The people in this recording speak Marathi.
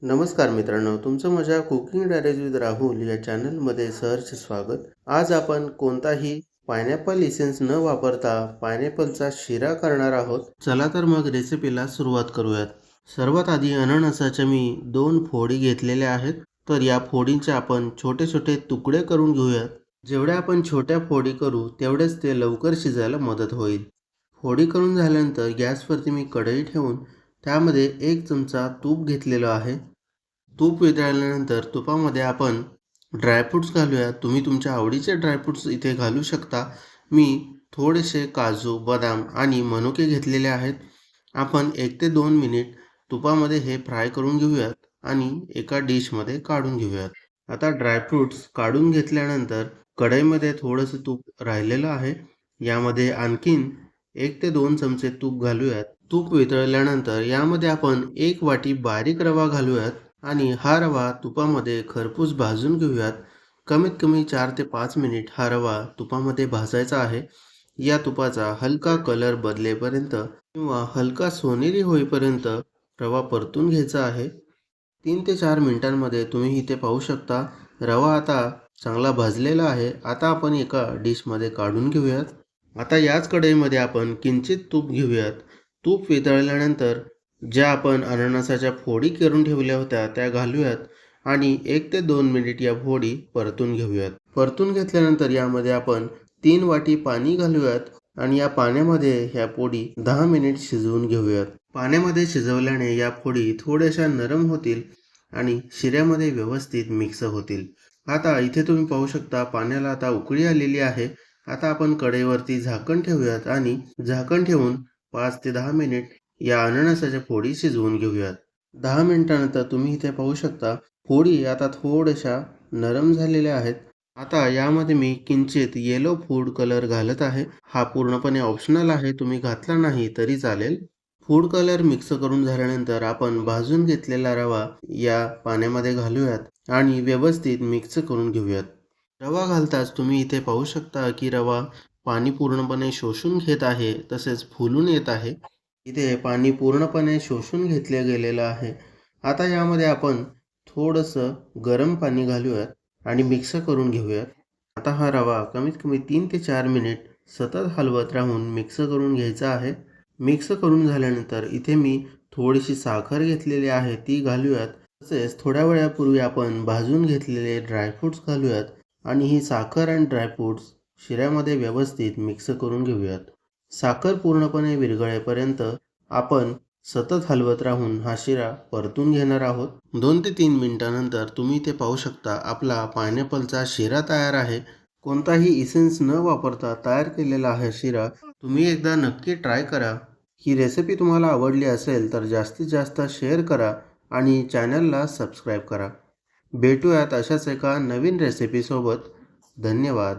नमस्कार मित्रांनो, तुमचं माझ्या कुकिंग डायरीज विथ राहुल या चॅनलमध्ये सहर्ष स्वागत. आज आपण कोणताही पायनॅपल इसेन्स न वापरता पायनॅपलचा शिरा करणार आहोत. चला तर मग रेसिपीला सुरुवात करूयात. सर्वात आधी अननसाच्या मी 2 फोडी घेतलेल्या आहेत. तर या फोडींचे आपण छोटे छोटे तुकडे करून घेऊयात. जेवढ्या आपण छोट्या फोडी करू तेवढेच ते लवकर शिजायला मदत होईल. फोडी करून झाल्यानंतर गॅसवरती मी कढई ठेवून त्यामध्ये 1 चमचा तूप घेतलेलं आहे. तूप वितळल्यानंतर तुपामध्ये आपण ड्रायफ्रूट्स घालूया. तुम्ही तुमच्या आवडीचे ड्रायफ्रूट्स इथे घालू शकता. मी थोडेसे काजू, बदाम आणि मनुके घेतलेले आहेत. आपण 1 ते 2 मिनिट तुपामध्ये हे फ्राय करून घेऊयात आणि एका डिशमध्ये काढून घेऊयात. आता ड्रायफ्रूट्स काढून घेतल्यानंतर कढईमध्ये थोडंसं तूप राहिलेलं आहे. यामध्ये आणखीन 1 ते 2 चमचे तूप घालूयात. तूप वितळल्यानंतर यामध्ये आपण 1 वाटी बारीक रवा घालूयात आणि हा रवा तुपामध्ये खरपूस भाजून घेऊयात. कमीत कमी 4 ते 5 मिनिट हा रवा तुपामध्ये भाजायचा आहे. या तुपाचा हलका कलर बदलेपर्यंत किंवा हलका सोनेरी होईपर्यंत रवा परतून घ्यायचा आहे. 3 ते 4 मिनिटांमध्ये तुम्ही इथे पाहू शकता रवा आता चांगला भाजलेला आहे. आता आपण एका डिशमध्ये काढून घेऊयात. आता याच कढईमध्ये आपण किंचित तूप घेऊयात. तूप वितळल्यानंतर ज्या आपण अननसाच्या फोडी करून ठेवल्या होत्या त्या घालूयात आणि 1 ते 2 मिनिट या फोडी परतून घेऊयात. परतून घेतल्यानंतर यामध्ये आपण 3 वाटी पाणी घालूयात आणि या पाण्यामध्ये ह्या फोडी 10 मिनिट शिजवून घेऊयात. पाण्यामध्ये शिजवल्याने या फोडी थोड्याशा नरम होतील आणि शिऱ्यामध्ये व्यवस्थित मिक्स होतील. आता इथे तुम्ही पाहू शकता पाण्याला आता उकळी आलेली आहे. आता आपण कढईवरती झाकण ठेवूयात आणि झाकण ठेवून 5 ते 10 मिनिट या अननसाच्या फोडी शिजवून घेऊयात. 10 मिनिटानंतर तुम्ही इथे पाहू शकता फोडी आता थोड्याशा नरम झालेल्या आहेत. आता यामध्ये मी किंचित येलो फूड कलर घालत आहे. हा पूर्णपणे ऑप्शनल आहे, तुम्ही घातला नाही तरी चालेल. फूड कलर मिक्स करून झाल्यानंतर आपण भाजून घेतलेला रवा या पाण्यामध्ये घालूयात आणि व्यवस्थित मिक्स करून घेऊयात. रवा घालताच तुम्ही इथे पाहू शकता की रवा पाणी पूर्णपणे शोषून घेत आहे, तसेच फुलून येत आहे. इथे पाणी पूर्णपणे शोषून घेतले गेलेलं आहे. आता यामध्ये आपण थोडंसं गरम पाणी घालूयात आणि मिक्स करून घेऊयात. आता हा रवा कमीत कमी 3 ते 4 मिनिट सतत हलवत राहून मिक्स करून घ्यायचा आहे. मिक्स करून झाल्यानंतर इथे मी थोडीशी साखर घेतलेली आहे ती घालूयात. तसेच थोड्या वेळापूर्वी आपण भाजून घेतलेले ड्रायफ्रूट्स घालूयात आणि ही साखर आणि ड्रायफ्रूट्स शिऱ्यामध्ये व्यवस्थित मिक्स करून घेऊयात. साखर पूर्णपणे विरघळेपर्यंत आपण सतत हलवत राहून हा शिरा परतून घेणार आहोत. 2 ते 3 मिनिटानंतर तुम्ही इथे पाहू शकता आपला पायनॅपलचा शिरा तयार आहे. कोणताही इसेन्स न वापरता तयार केलेला हा शिरा तुम्ही एकदा नक्की ट्राय करा. ही रेसिपी तुम्हाला आवडली असेल तर जास्तीत जास्त शेअर करा आणि चॅनलला सबस्क्राईब करा. भेटूयात अशाच एका नवीन रेसिपीसोबत. धन्यवाद.